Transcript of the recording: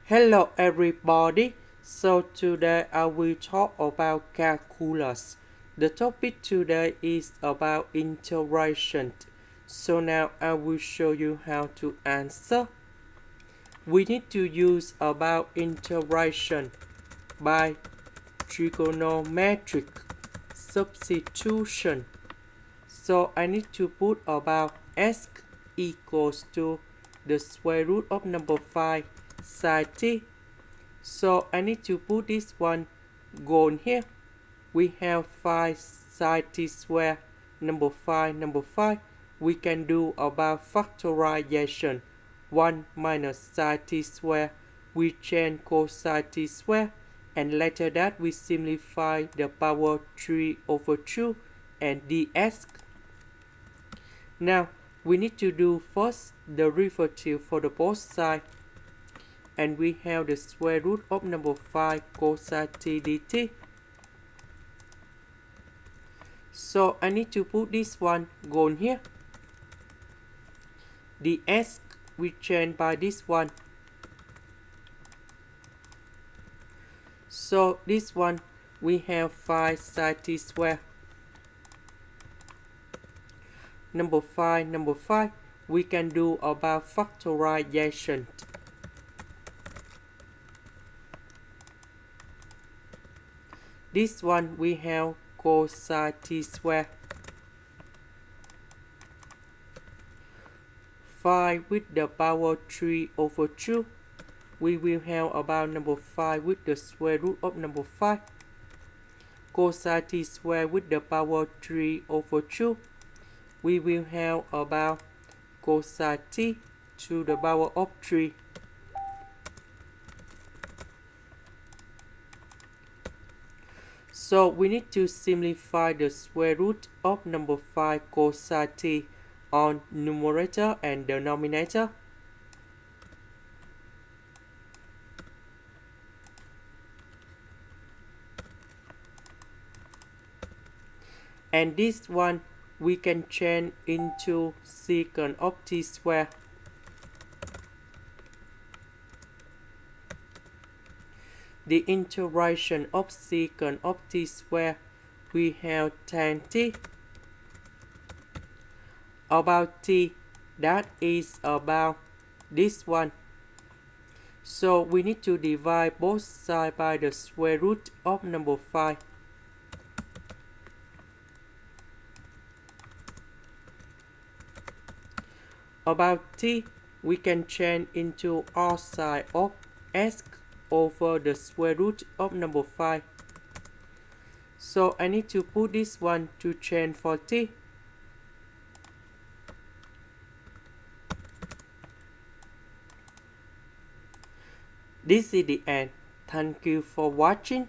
Hello everybody. So today I will talk about calculus. The topic today is about integration. So now I will show you how to answer. We need to use about integration by trigonometric substitution. So I need to put about s equals to the square root of number 5 sine t. So I need to put this one goal here. We have 5 sine t square, number 5. We can do about factorization. 1 minus sine t square. We change cosine t square. And later that we simplify the power 3 over 2 and ds. Now we need to do first the derivative for the both sides. And we have the square root of number 5 cosine t dt. So I need to put this one gone here. The s we change by this one. So this one we have 5 sine t square. Number 5. We can do about factorization. This one we have cosine t square. 5 with the power 3 over 2. We will have about number 5 with the square root of number 5. Cosine t square with the power 3 over 2. We will have about cosine t to the power of 3. So we need to simplify the square root of number 5 cosine t on numerator and denominator. And this one we can change into secant of t square. The integration of secant of t square, we have tan t. About t, that is about this one. So we need to divide both sides by the square root of number 5. About t, we can change into r sine of s over the square root of number 5. So I need to put this one to change for t. This is the end. Thank you for watching.